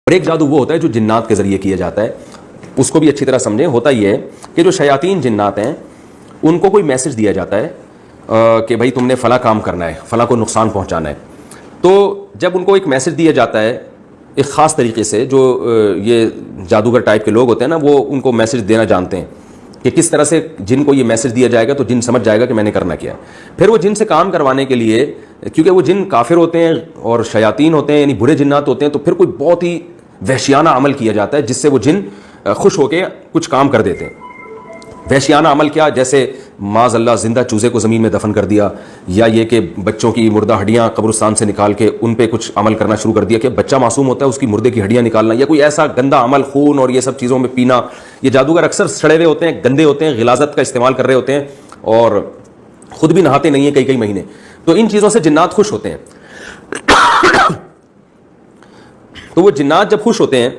اور ایک جادو وہ ہوتا ہے جو جنات کے ذریعے کیا جاتا ہے، اس کو بھی اچھی طرح سمجھیں. ہوتا یہ ہے کہ جو شیاطین جنات ہیں ان کو کوئی میسج دیا جاتا ہے کہ بھائی تم نے فلاں کام کرنا ہے، فلاں کو نقصان پہنچانا ہے. تو جب ان کو ایک میسج دیا جاتا ہے ایک خاص طریقے سے، جو یہ جادوگر ٹائپ کے لوگ ہوتے ہیں نا، وہ ان کو میسج دینا جانتے ہیں کہ کس طرح سے جن کو یہ میسج دیا جائے گا تو جن سمجھ جائے گا کہ میں نے کرنا کیا ہے. پھر وہ جن سے کام کروانے کے لیے، کیونکہ وہ جن کافر ہوتے ہیں اور شیاطین ہوتے ہیں، یعنی برے جنات ہوتے ہیں، تو پھر کوئی بہت ہی وحشیانہ عمل کیا جاتا ہے جس سے وہ جن خوش ہو کے کچھ کام کر دیتے ہیں. وحشیانہ عمل کیا؟ جیسے معاذ اللہ زندہ چوزے کو زمین میں دفن کر دیا، یا یہ کہ بچوں کی مردہ ہڈیاں قبرستان سے نکال کے ان پہ کچھ عمل کرنا شروع کر دیا کہ بچہ معصوم ہوتا ہے اس کی مردے کی ہڈیاں نکالنا، یا کوئی ایسا گندا عمل، خون اور یہ سب چیزوں میں پینا. یہ جادوگر اکثر سڑے ہوئے ہوتے ہیں، گندے ہوتے ہیں، غلاظت کا استعمال کر رہے ہوتے ہیں اور خود بھی نہاتے نہیں ہیں کئی کئی مہینے. تو ان چیزوں سے جنات خوش ہوتے ہیں. تو وہ جنات جب خوش ہوتے ہیں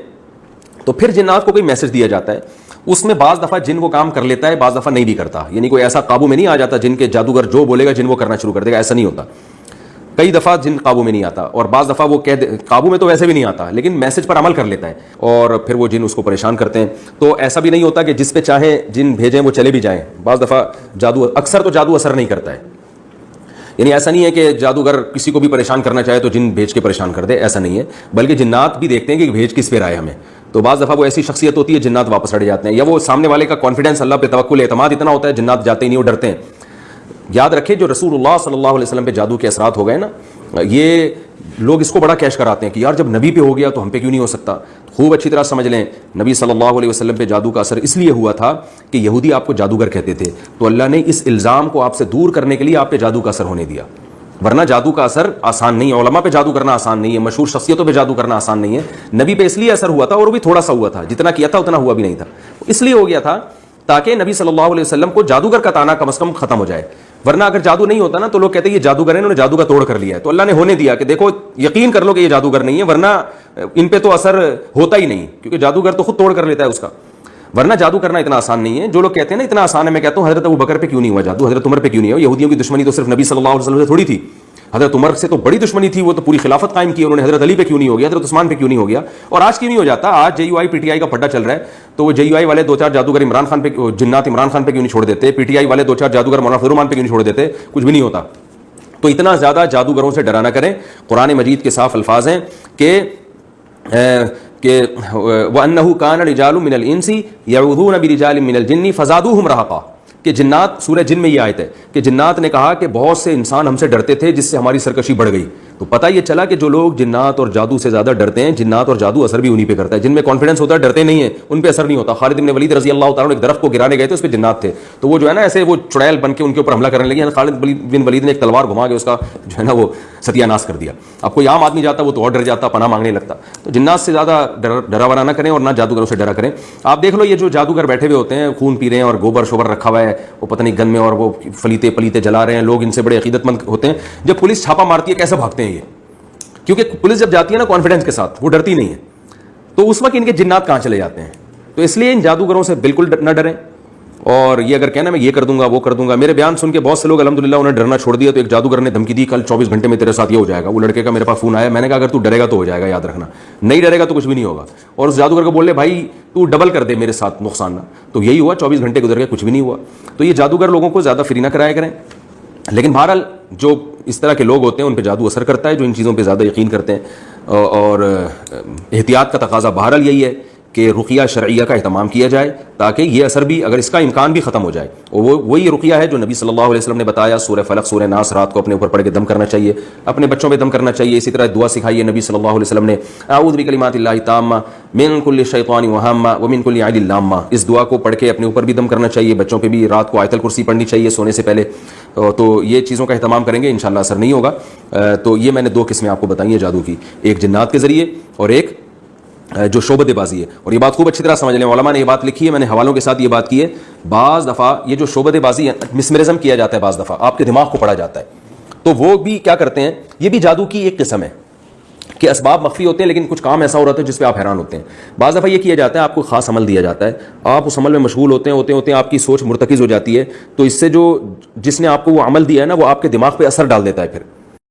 تو پھر جنات کو کوئی میسج دیا جاتا ہے. اس میں بعض دفعہ جن وہ کام کر لیتا ہے، بعض دفعہ نہیں بھی کرتا. یعنی کوئی ایسا قابو میں نہیں آ جاتا جن کے جادوگر جو بولے گا جن وہ کرنا شروع کر دے گا، ایسا نہیں ہوتا. کئی دفعہ جن قابو میں نہیں آتا، اور بعض دفعہ وہ قابو میں تو ویسے بھی نہیں آتا لیکن میسج پر عمل کر لیتا ہے اور پھر وہ جن اس کو پریشان کرتے ہیں. تو ایسا بھی نہیں ہوتا کہ جس پہ چاہیں جن بھیجیں وہ چلے بھی جائیں. بعض دفعہ جادو، اکثر تو جادو اثر نہیں کرتا ہے. یعنی ایسا نہیں ہے کہ جادوگر کسی کو بھی پریشان کرنا چاہے تو جن بھیج کے پریشان کر دے، ایسا نہیں ہے. بلکہ جنات بھی دیکھتے ہیں کہ بھیج کس پہ آئے ہمیں. تو بعض دفعہ وہ ایسی شخصیت ہوتی ہے جنات واپس ہٹ جاتے ہیں، یا وہ سامنے والے کا کانفیڈنس، اللہ پہ توکل، اعتماد اتنا ہوتا ہے جنات جاتے ہی نہیں، وہ ڈرتے ہیں. یاد رکھیں جو رسول اللہ صلی اللہ علیہ وسلم پہ جادو کے اثرات ہو گئے نا، یہ لوگ اس کو بڑا کیش کراتے ہیں کہ یار جب نبی پہ ہو گیا تو ہم پہ کیوں نہیں ہو سکتا. خوب اچھی طرح سمجھ لیں، نبی صلی اللہ علیہ وسلم پہ جادو کا اثر اس لیے ہوا تھا کہ یہودی آپ کو جادوگر کہتے تھے، تو اللہ نے اس الزام کو آپ سے دور کرنے کے لیے آپ پہ جادو کا اثر ہونے دیا. ورنہ جادو کا اثر آسان نہیں ہے، علماء پہ جادو کرنا آسان نہیں ہے، مشہور شخصیتوں پہ جادو کرنا آسان نہیں ہے. نبی پہ اس لیے اثر ہوا تھا، اور وہ بھی تھوڑا سا ہوا تھا، جتنا کیا تھا اتنا ہوا بھی نہیں تھا. اس لیے ہو گیا تھا تاکہ نبی صلی اللہ علیہ وسلم کو جادوگر کا تانا کم از کم ختم ہو جائے. ورنہ اگر جادو نہیں ہوتا نا تو لوگ کہتے ہیں یہ جادوگر ہیں، انہوں نے جادو کا توڑ کر لیا ہے. تو اللہ نے ہونے دیا کہ دیکھو یقین کر لو کہ یہ جادوگر نہیں ہے، ورنہ ان پہ تو اثر ہوتا ہی نہیں، کیونکہ جادوگر تو خود توڑ کر لیتا ہے اس کا. ورنہ جادو کرنا اتنا آسان نہیں ہے. جو لوگ کہتے ہیں نا اتنا آسان ہے، میں کہتا ہوں حضرت ابو بکر پہ کیوں نہیں ہوا جادو، حضرت عمر پہ کیوں نہیں ہوا. یہودیوں کی دشمنی تو صرف نبی صلی اللہ علیہ وسلم سے تھوڑی تھی، حضرت عمر سے تو بڑی دشمنی تھی، وہ تو پوری خلافت قائم کی. انہوں نے حضرت علی پہ کیوں نہیں ہو گیا، حضرت عثمان پہ کیوں نہیں ہو گیا. اور آج کیوں نہیں ہو جاتا؟ آج جے you I P T I کا پھڈا چل رہا ہے، تو وہ جے یو آئی والے دو چار جادوگر عمران خان پہ، جنات عمران خان پہ کیوں نہیں چھوڑ دیتے؟ پی ٹی آئی والے دو چار جادوگر مولانا فضل الرحمان پہ کیوں نہیں چھوڑ دیتے؟ کچھ بھی نہیں ہوتا. تو اتنا زیادہ جادوگروں سے ڈرا نہ کریں. قرآن مجید کے صاف الفاظ ہیں کہ وَأَنَّهُ كَانَ رِجَالٌ مِّنَ الْإِنسِ يَعُوذُونَ بِرِجَالٍ مِّنَ الْجِنِّ فَزَادُوهُمْ رَهَقًا، کہ جنات، سورہ جن میں یہ آیت ہے کہ جنات نے کہا کہ بہت سے انسان ہم سے ڈرتے تھے جس سے ہماری سرکشی بڑھ گئی. تو پتہ یہ چلا کہ جو لوگ جنات اور جادو سے زیادہ ڈرتے ہیں، جنات اور جادو اثر بھی انہی پہ کرتا ہے. جن میں کانفیڈنس ہوتا ہے ڈرتے نہیں ہیں، ان پہ اثر نہیں ہوتا. خالد بن ولید رضی اللہ تعالیٰ عنہ ایک درخت کو گرانے گئے تھے، اس پہ جنات تھے، تو وہ جو ہے نا ایسے وہ چڑیل بن کے ان کے اوپر حملہ کرنے لگے. خالد بن ولید نے ایک تلوار گھما کے اس کا جو ہے نا وہ ستیہ ناش کر دیا. اب کوئی عام آدمی جاتا وہ تو اور ڈر جاتا، پناہ مانگنے لگتا. تو جنات سے زیادہ ڈراونا نہ کریں اور نہ جادوگروں سے ڈرا کریں. آپ دیکھ لو یہ جو جادوگر بیٹھے ہوئے ہوتے ہیں، خون پی رہے ہیں اور گوبر شوبر رکھا ہوا ہے وہ پتہ نہیں گن میں، اور وہ فلیتے پلیتے جلا رہے ہیں، لوگ ان سے بڑے عقیدت مند ہوتے ہیں. جب پولیس چھاپا مارتی ہے کیسے بھاگتے ہیں یہ؟ کیونکہ پولیس جب جاتی ہے نا کانفیڈنس کے ساتھ، وہ ڈرتی نہیں ہے، تو اس وقت ان کے جنات کہاں چلے جاتے ہیں. تو اس لیے ان جادوگروں سے بالکل نہ ڈریں. اور یہ اگر کہنا میں یہ کر دوں گا وہ کر دوں گا، میرے بیان سن کے بہت سے لوگ الحمدللہ انہیں ڈرنا چھوڑ دیا. تو ایک جادوگر نے دھمکی دی کل 24 گھنٹے میں تیرے ساتھ یہ ہو جائے گا. وہ لڑکے کا میرے پاس فون آیا، میں نے کہا اگر تو ڈرے گا تو ہو جائے گا، یاد رکھنا، نہیں ڈرے گا تو کچھ بھی نہیں ہوگا. اور اس جادوگر کو بول لے بھائی تو ڈبل کر دے میرے ساتھ نقصان نہ. تو یہی ہوا، 24 گھنٹے گزر گئے، کچھ بھی نہیں ہوا. تو یہ جادوگر لوگوں کو زیادہ فری نہ کرایا کریں. لیکن بہرحال جو اس طرح کے لوگ ہوتے ہیں ان پہ جادو اثر کرتا ہے، جو ان چیزوں پہ زیادہ یقین کرتے ہیں. اور احتیاط کا تقاضا بہرحال یہی ہے کہ رقیہ شرعیہ کا اہتمام کیا جائے تاکہ یہ اثر بھی، اگر اس کا امکان بھی ختم ہو جائے. اور وہی رقیہ ہے جو نبی صلی اللہ علیہ وسلم نے بتایا. سورہ فلق، سورہ ناس رات کو اپنے اوپر پڑھ کے دم کرنا چاہیے، اپنے بچوں پہ دم کرنا چاہیے. اسی طرح دعا سکھائی ہے نبی صلی اللہ علیہ وسلم نے، اعوذ بکلمات اللہ التامہ من کل شیطان وہامہ ومن کل عین لامہ. اس دعا کو پڑھ کے اپنے اوپر بھی دم کرنا چاہیے، بچوں پہ بھی رات کو آیت الکرسی پڑھنی چاہیے سونے سے پہلے. تو یہ چیزوں کا اہتمام کریں گے انشاءاللہ اثر نہیں ہوگا. تو یہ میں نے دو قسمیں آپ کو بتائی ہیں جادو کی، ایک جنات کے ذریعے اور ایک جو شعبدے بازی ہے. اور یہ بات خوب اچھی طرح سمجھ لیں، علماء نے یہ بات لکھی ہے، میں نے حوالوں کے ساتھ یہ بات کی ہے. بعض دفعہ یہ جو شعبدے بازی ہے، مسمرزم کیا جاتا ہے، بعض دفعہ آپ کے دماغ کو پڑھا جاتا ہے. تو وہ بھی کیا کرتے ہیں، یہ بھی جادو کی ایک قسم ہے کہ اسباب مخفی ہوتے ہیں لیکن کچھ کام ایسا ہو رہا ہے جس پہ آپ حیران ہوتے ہیں. بعض دفعہ یہ کیا جاتا ہے، آپ کو خاص عمل دیا جاتا ہے، آپ اس عمل میں مشغول ہوتے ہیں آپ کی سوچ مرتکز ہو جاتی ہے. تو اس سے جو جس نے آپ کو وہ عمل دیا ہے نا وہ آپ کے دماغ پہ اثر ڈال دیتا ہے. پھر